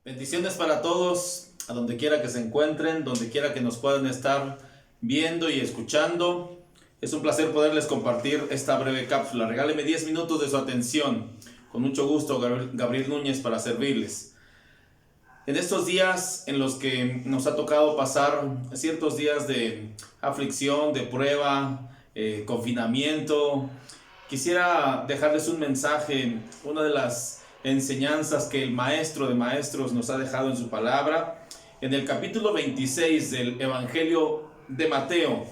Bendiciones para todos, a donde quiera que se encuentren, donde quiera que nos puedan estar viendo y escuchando. Es un placer poderles compartir esta breve cápsula. Regáleme 10 minutos de su atención. Con mucho gusto, Gabriel Núñez, para servirles. En estos días en los que nos ha tocado pasar ciertos días de aflicción, de prueba, confinamiento, quisiera dejarles un mensaje, una de las enseñanzas que el maestro de maestros nos ha dejado en su palabra. En el capítulo 26 del Evangelio de Mateo,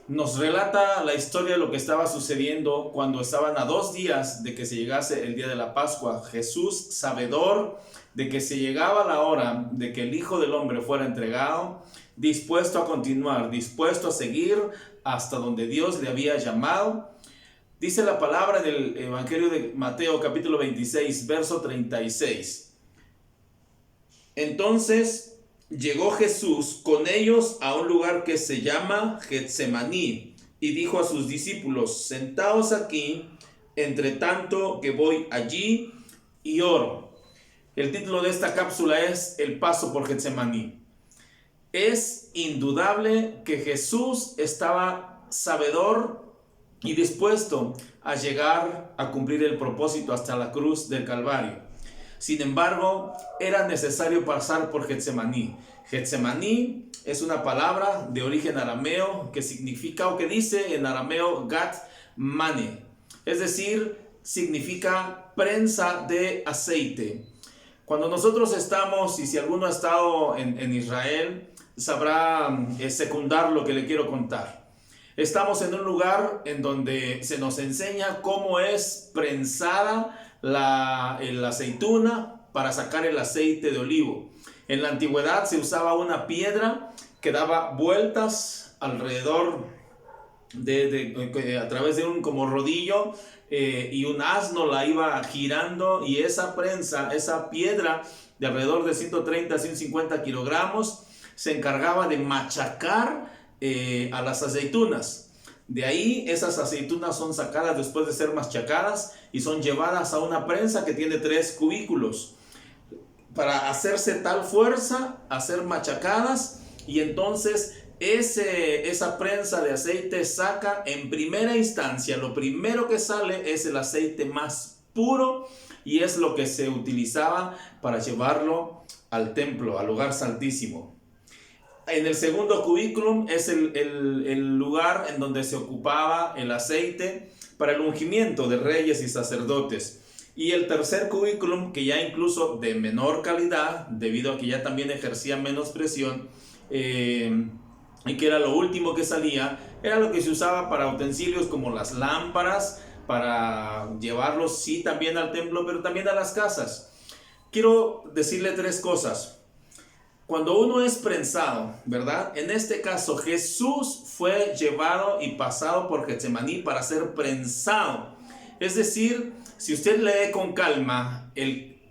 nos relata la historia de lo que estaba sucediendo cuando estaban a 2 días de que se llegase el día de la Pascua. Jesús, sabedor de que se llegaba la hora de que el Hijo del Hombre fuera entregado, dispuesto a continuar, dispuesto a seguir hasta donde Dios le había llamado. Dice la palabra del Evangelio de Mateo, capítulo 26, verso 36. Entonces llegó Jesús con ellos a un lugar que se llama Getsemaní y dijo a sus discípulos: sentaos aquí, entre tanto que voy allí y oro. El título de esta cápsula es El paso por Getsemaní. Es indudable que Jesús estaba sabedor y dispuesto a llegar a cumplir el propósito hasta la cruz del Calvario. Sin embargo, era necesario pasar por Getsemaní. Getsemaní es una palabra de origen arameo que significa, o que dice en arameo, Gat Mane, es decir, significa prensa de aceite. Cuando nosotros estamos, y si alguno ha estado en Israel, sabrá secundar lo que le quiero contar. Estamos en un lugar en donde se nos enseña cómo es prensada la aceituna para sacar el aceite de olivo. En la antigüedad se usaba una piedra que daba vueltas alrededor a través de un como rodillo, y un asno la iba girando, y esa prensa, esa piedra de alrededor de 130 a 150 kilogramos se encargaba de machacar a las aceitunas. De ahí esas aceitunas son sacadas después de ser machacadas y son llevadas a una prensa que tiene 3 cubículos para hacerse tal fuerza, a ser machacadas, y entonces esa prensa de aceite saca en primera instancia, lo primero que sale es el aceite más puro, y es lo que se utilizaba para llevarlo al templo, al lugar santísimo. En el segundo cubículum es el lugar en donde se ocupaba el aceite para el ungimiento de reyes y sacerdotes. Y el tercer cubículum, que ya incluso de menor calidad, debido a que ya también ejercía menos presión, y que era lo último que salía, era lo que se usaba para utensilios como las lámparas, para llevarlos sí también al templo, pero también a las casas. Quiero decirle 3 cosas. Cuando uno es prensado, ¿verdad? En este caso, Jesús fue llevado y pasado por Getsemaní para ser prensado. Es decir, si usted lee con calma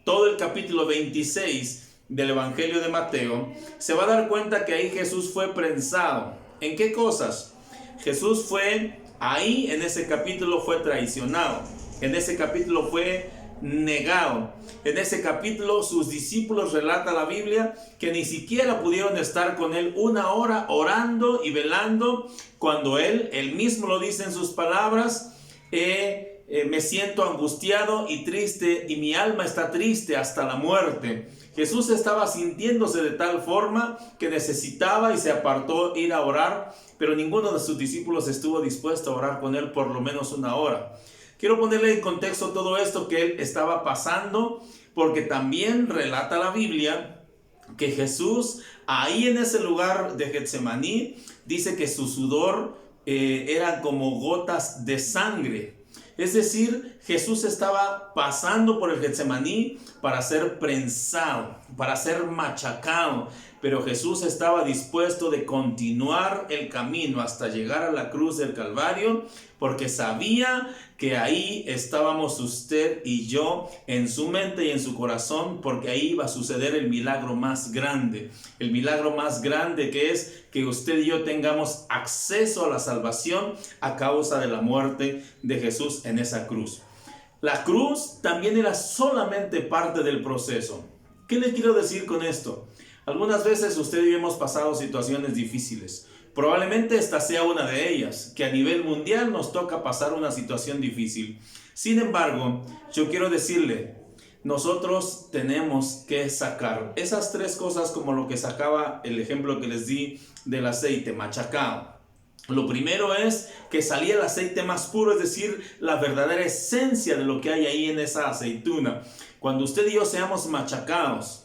todo el capítulo 26 del Evangelio de Mateo, se va a dar cuenta que ahí Jesús fue prensado. ¿En qué cosas? Jesús fue, ahí en ese capítulo fue traicionado. En ese capítulo fue negado. En ese capítulo sus discípulos, relata la Biblia, que ni siquiera pudieron estar con él 1 hora orando y velando, cuando él mismo lo dice en sus palabras: me siento angustiado y triste, y mi alma está triste hasta la muerte. Jesús estaba sintiéndose de tal forma que necesitaba y se apartó ir a orar, pero ninguno de sus discípulos estuvo dispuesto a orar con él por lo menos 1 hora. Quiero ponerle en contexto todo esto que él estaba pasando, porque también relata la Biblia que Jesús, ahí en ese lugar de Getsemaní, dice que su sudor era como gotas de sangre. Es decir, Jesús estaba pasando por el Getsemaní para ser prensado, para ser machacado, pero Jesús estaba dispuesto de continuar el camino hasta llegar a la cruz del Calvario, porque sabía que ahí estábamos usted y yo, en su mente y en su corazón, porque ahí iba a suceder el milagro más grande que es que usted y yo tengamos acceso a la salvación a causa de la muerte de Jesús en esa cruz. La cruz también era solamente parte del proceso. ¿Qué le quiero decir con esto? Algunas veces usted y yo hemos pasado situaciones difíciles. Probablemente esta sea una de ellas, que a nivel mundial nos toca pasar una situación difícil. Sin embargo, yo quiero decirle, nosotros tenemos que sacar esas tres cosas, como lo que sacaba el ejemplo que les di del aceite machacado. Lo primero es que salía el aceite más puro, es decir, la verdadera esencia de lo que hay ahí en esa aceituna. Cuando usted y yo seamos machacados,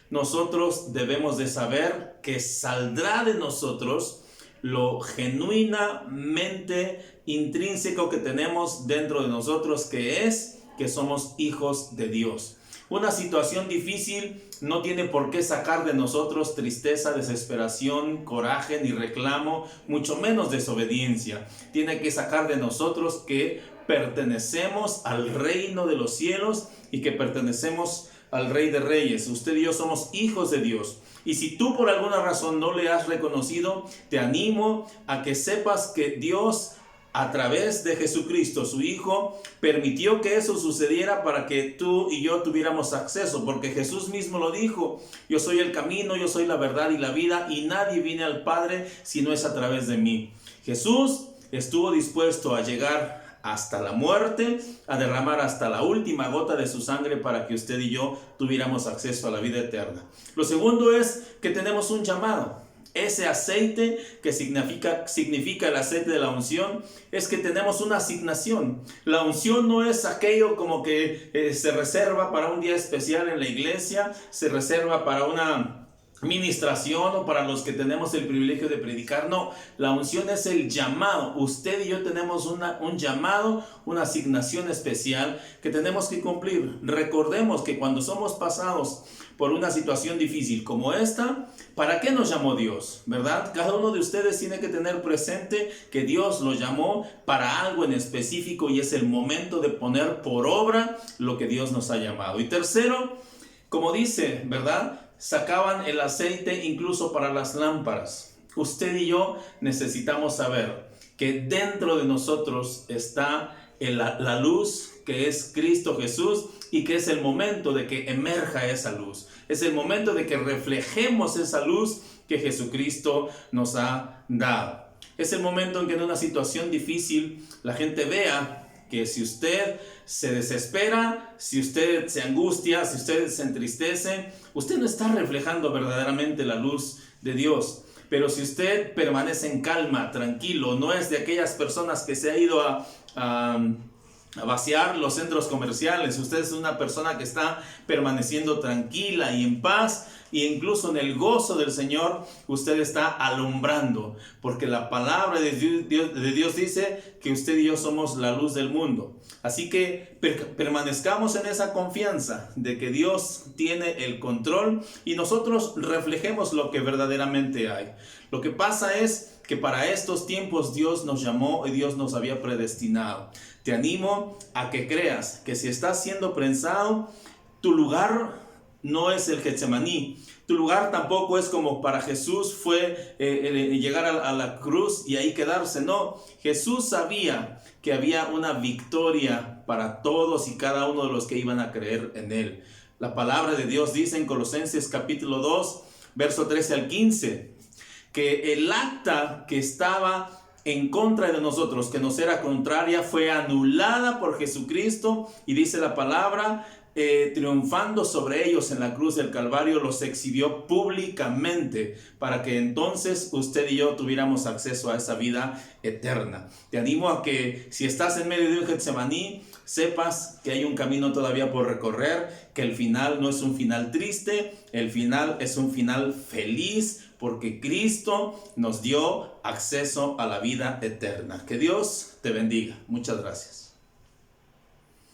nosotros debemos de saber que saldrá de nosotros lo genuinamente intrínseco que tenemos dentro de nosotros, que es que somos hijos de Dios. Una situación difícil no tiene por qué sacar de nosotros tristeza, desesperación, coraje ni reclamo, mucho menos desobediencia. Tiene que sacar de nosotros que pertenecemos al reino de los cielos y que pertenecemos al Rey de Reyes. Usted y yo somos hijos de Dios. Y si tú por alguna razón no le has reconocido, te animo a que sepas que Dios, a través de Jesucristo, su Hijo, permitió que eso sucediera para que tú y yo tuviéramos acceso, porque Jesús mismo lo dijo: yo soy el camino, yo soy la verdad y la vida, y nadie viene al Padre si no es a través de mí. Jesús estuvo dispuesto a llegar hasta la muerte, a derramar hasta la última gota de su sangre para que usted y yo tuviéramos acceso a la vida eterna. Lo segundo es que tenemos un llamado. Ese aceite que significa el aceite de la unción, es que tenemos una asignación. La unción no es aquello como que se reserva para un día especial en la iglesia, se reserva para una ministración o para los que tenemos el privilegio de predicar. No, la unción es el llamado. Usted y yo tenemos un llamado, una asignación especial que tenemos que cumplir. Recordemos que cuando somos pasados por una situación difícil como esta, ¿para qué nos llamó Dios? ¿Verdad? Cada uno de ustedes tiene que tener presente que Dios lo llamó para algo en específico, y es el momento de poner por obra lo que Dios nos ha llamado. Y tercero, como dice, ¿verdad?, sacaban el aceite incluso para las lámparas. Usted y yo necesitamos saber que dentro de nosotros está la luz, que es Cristo Jesús, y que es el momento de que emerja esa luz. Es el momento de que reflejemos esa luz que Jesucristo nos ha dado. Es el momento en que en una situación difícil la gente vea que si usted se desespera, si usted se angustia, si usted se entristece, usted no está reflejando verdaderamente la luz de Dios. Pero si usted permanece en calma, tranquilo, no es de aquellas personas que se ha ido a vaciar los centros comerciales, usted es una persona que está permaneciendo tranquila y en paz, e incluso en el gozo del Señor usted está alumbrando, porque la palabra de Dios dice que usted y yo somos la luz del mundo. Así que permanezcamos en esa confianza de que Dios tiene el control y nosotros reflejemos lo que verdaderamente hay. Lo que pasa es que para estos tiempos Dios nos llamó y Dios nos había predestinado. Te animo a que creas que si estás siendo prensado, tu lugar no es el Getsemaní. Tu lugar tampoco es como para Jesús fue llegar a la cruz y ahí quedarse. No, Jesús sabía que había una victoria para todos y cada uno de los que iban a creer en Él. La palabra de Dios dice en Colosenses capítulo 2, verso 13 al 15, que el acta que estaba en contra de nosotros, que nos era contraria, fue anulada por Jesucristo, y dice la palabra, triunfando sobre ellos en la cruz del Calvario, los exhibió públicamente para que entonces usted y yo tuviéramos acceso a esa vida eterna. Te animo a que si estás en medio de un Getsemaní, sepas que hay un camino todavía por recorrer, que el final no es un final triste, el final es un final feliz, porque Cristo nos dio acceso a la vida eterna. Que Dios te bendiga. Muchas gracias.